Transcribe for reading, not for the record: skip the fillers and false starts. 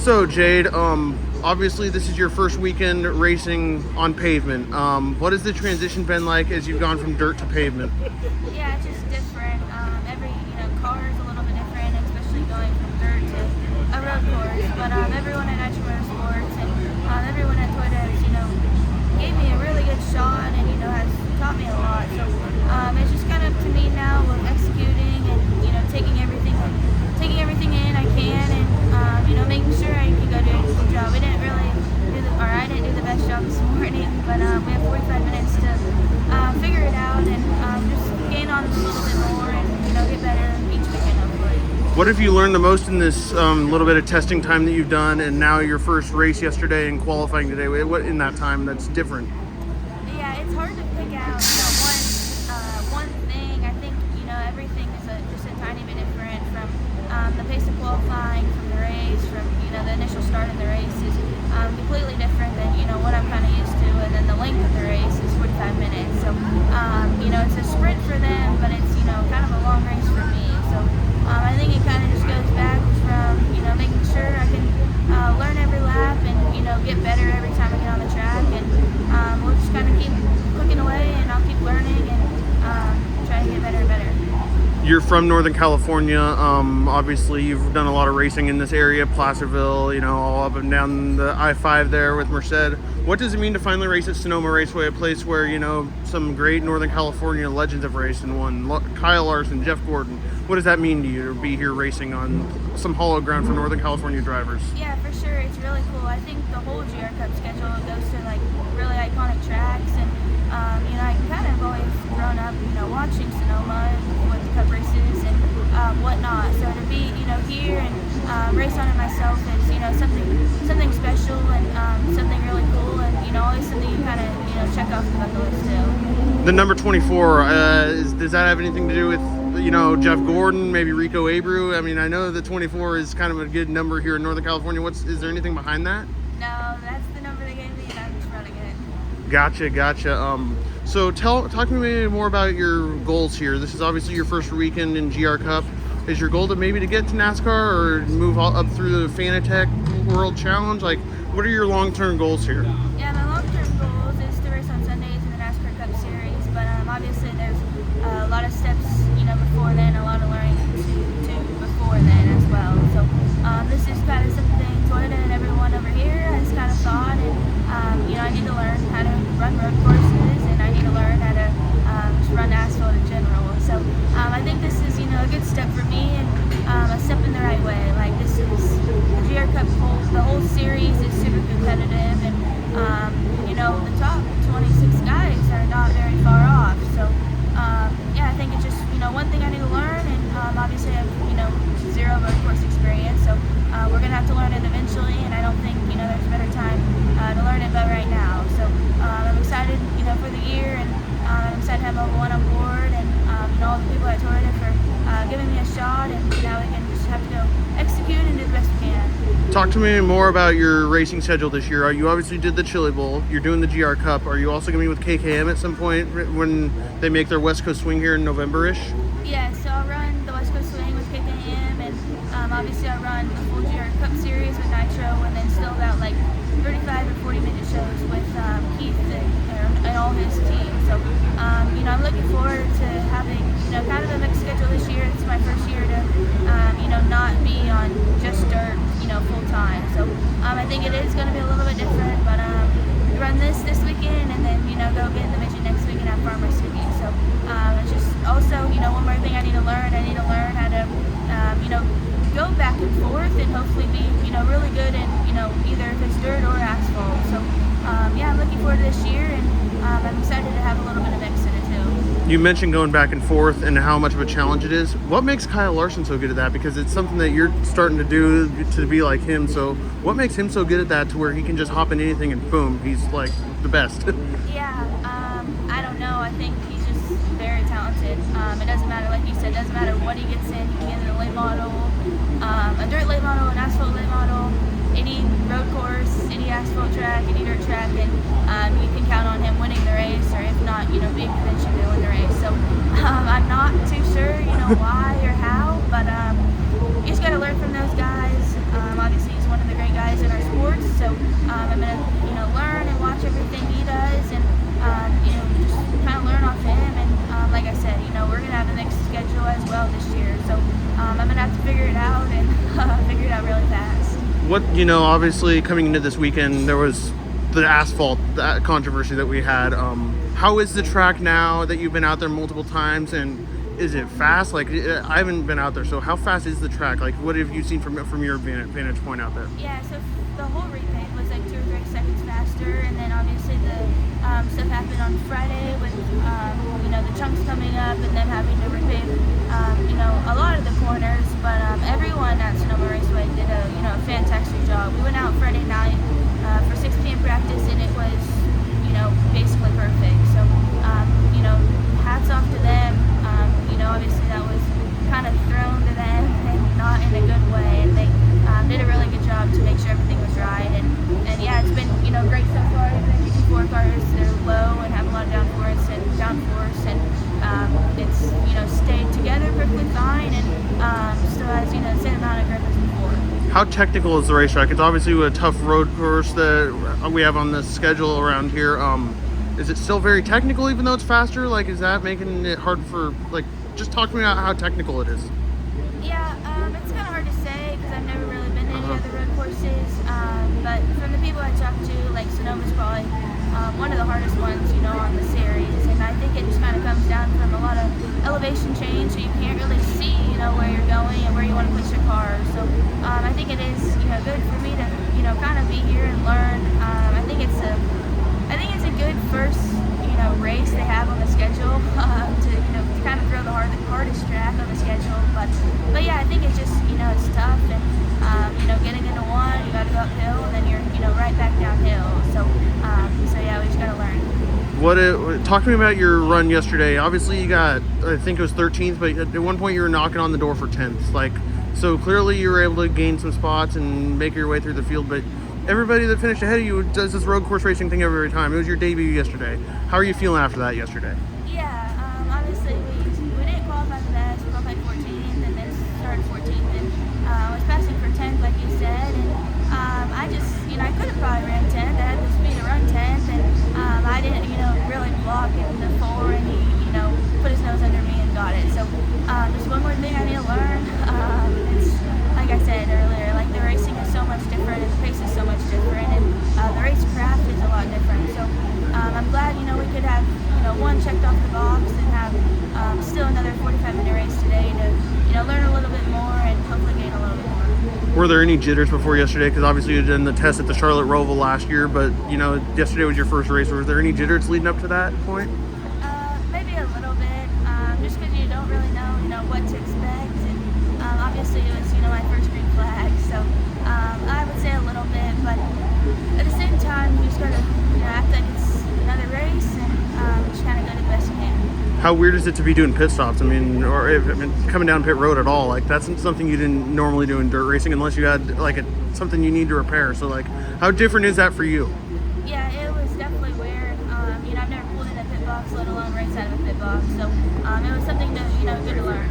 So Jade, obviously this is your first weekend racing on pavement. What has the transition been like as you've gone from dirt to pavement? Yeah, it's just different. Every car is a little bit different, especially going from dirt to a road course. But everyone at Napa Motorsports and everyone at Toyota has, gave me a really good shot and has taught me a lot. So it's just kind of up to me now with executing and taking everything in I can and making sure I can go do a good job. I didn't do the best job this morning, but we have 45 minutes to figure it out and just gain on a little bit more and get better each weekend hopefully. What have you learned the most in this little bit of testing time that you've done, and now your first race yesterday and qualifying today? What in that time that's different? Yeah, it's hard to pick out one thing. I think everything is just a tiny bit different from the pace of qualifying, from the race, from the initial start of the race is completely different than what I'm kind of used to, and then the length of the race is 45 minutes. So it's a sprint for them, but it's kind of a long race for me. So I think it kind of just goes back from making sure I can learn every lap and get better every time I get on the track, and we'll just kind of keep cooking away, and I'll keep learning and try to get better and better. You're from Northern California. Obviously, you've done a lot of racing in this area, Placerville, all up and down the I-5 there with Merced. What does it mean to finally race at Sonoma Raceway, a place where, some great Northern California legends have raced and won? Kyle Larson, Jeff Gordon. What does that mean to you to be here racing on some hollow ground for Northern California drivers? Yeah, for sure. It's really cool. I think the whole GR Cup schedule goes to really iconic tracks, and I kind of always grown up, watching Sonoma with the Cup races and whatnot. So to be, here and race on it myself is, something special and something really cool, and always something you kind of check off the bucket list too. The number 24, does that have anything to do with Jeff Gordon, maybe Rico Abreu? I mean, I know the 24 is kind of a good number here in Northern California. Is there anything behind that? No, that's the number they gave me, and I'm just running it. Gotcha. So talk to me more about your goals here. This is obviously your first weekend in GR Cup. Is your goal to get to NASCAR or move up through the Fanatec World Challenge? What are your long-term goals here? Yeah, my long-term goals is to race on Sundays in the NASCAR Cup Series, but obviously there's a lot of steps, before then, a lot of learning to before then as well. So this is kind of something Toyota and everyone over here has kind of thought, and I need to learn how to run road courses, and I need to learn how to just run asphalt in general. So I think this is, a good step for me and a step in the right way. This is the GR Cup the whole series is super competitive, and the top 26 guys are not very far off. So I think it's just one thing I need to learn, and obviously I have zero road course experience, so we're gonna have to learn it eventually, and I don't think there's a better time to learn it but right now. So I'm excited for the year, and I'm excited to have everyone on board, and all the people at Toyota for giving me a shot, and now we can just have to go execute and do the best we can. Talk to me more about your racing schedule this year. You obviously did the Chili Bowl. You're doing the GR Cup. Are you also going to be with KKM at some point when they make their West Coast swing here in November-ish? Yeah, so I'll run the West Coast swing with KKM, and obviously I'll run the full GR Cup series with Nitro, and then still about 35 or 40 minute shows with Keith and all his team. So I'm looking forward to having kind of a mixed schedule this year. It's my first year to not be on just dirt full time. So I think it is going to be a little bit different, but run this weekend, and then go get in the midget next week and have Farmer City. So it's just also one more thing I need to learn. I need to learn how to go back and forth and hopefully be really good in either if it's dirt or asphalt. So I'm looking forward to this year, and I'm excited to have a little bit of mix in it too. You mentioned going back and forth and how much of a challenge it is. What makes Kyle Larson so good at that? Because it's something that you're starting to do to be like him. So what makes him so good at that to where he can just hop in anything and boom, he's the best? I don't know. I think he's just very talented. It doesn't matter, like you said, it doesn't matter what he gets in. He can get in a late model, a dirt late model, an asphalt late model, any road course, any asphalt track, any dirt track, and you can count on him winning the race, or if not, being convinced to win the race. So I'm not too sure, why or how, but you just got to learn from those guys. Obviously, he's one of the great guys What, obviously coming into this weekend, there was the asphalt, that controversy that we had. How is the track now that you've been out there multiple times, and is it fast? Like, I haven't been out there, so how fast is the track? Like, what have you seen from your vantage point out there? Yeah, so the whole repaint was like 2 or 3 seconds faster, and then obviously the stuff happened on Friday with the chunks coming up and then having to repaint a lot of the corners. But everyone at Sonoma Raceway did a fantastic job. We went out Friday night for 6 p.m. practice, and it was basically perfect. So hats off to them. Obviously that was kind of thrown to them and not in a good way, and they did a really good job to make sure everything was right. And yeah, it's been great so far. Even the GT4 cars, they're low and have a lot of downforce, and it's stayed together perfectly fine, and still has the same amount of grip as before. How technical is the racetrack? It's obviously a tough road course that we have on the schedule around here. Is it still very technical even though it's faster? Like, is that making it hard for, like, just talk to me about how technical it is. Yeah, it's kind of hard to say because I've never really been to any other road courses. But from the people I talked to, like, Sonoma's probably one of the hardest ones, on the series. And I think it just kind of comes down from a lot of elevation change, so you can't really see, where you're going and where you want to place your car. So I think it is, good for me to, kind of be here and learn. I think it's a good first, race they have on the schedule to kind of throw the hardest track on the schedule. But yeah, I think it's just, it's tough, and getting into one, you got to go uphill, and then you're, right back downhill. So yeah, we just got to learn. Talk to me about your run yesterday. Obviously you got, I think it was 13th, but at one point you were knocking on the door for 10th. Like, so clearly you were able to gain some spots and make your way through the field, but everybody that finished ahead of you does this road course racing thing every time. It was your debut yesterday. How are you feeling after that yesterday? Yeah, obviously we didn't qualify for that. We qualified 14th and then started 14th, and was passing for 10th, like you said. And I just, I could have probably ran 10th. I had the speed to run 10th, and I didn't, really block it in the 4, and he, put his nose under me and got it. So just one more thing I need to learn. It's like I said earlier, like, the racing is so much different, and the pace is so much different, and the racecraft is a lot different. So I'm glad, we could have, one checked off the box and have still another 45-minute race today to, learn a little bit more and hopefully gain a little bit more. Were there any jitters before yesterday? Because obviously you did the test at the Charlotte Roval last year, but yesterday was your first race. Was there any jitters leading up to that point? Maybe a little bit, just because you don't really know, what to expect, and obviously it was, my first green flag, so I would say a little bit, but at the same time, you just gotta, act like it's another race, and just kind of go the best you can. How weird is it to be doing pit stops? I mean, coming down pit road at all? Like, that's something you didn't normally do in dirt racing unless you had like something you need to repair. So, like, how different is that for you? Yeah, it was definitely weird. I've never pulled in a pit box, let alone right side of a pit box. So it was something to, good to learn.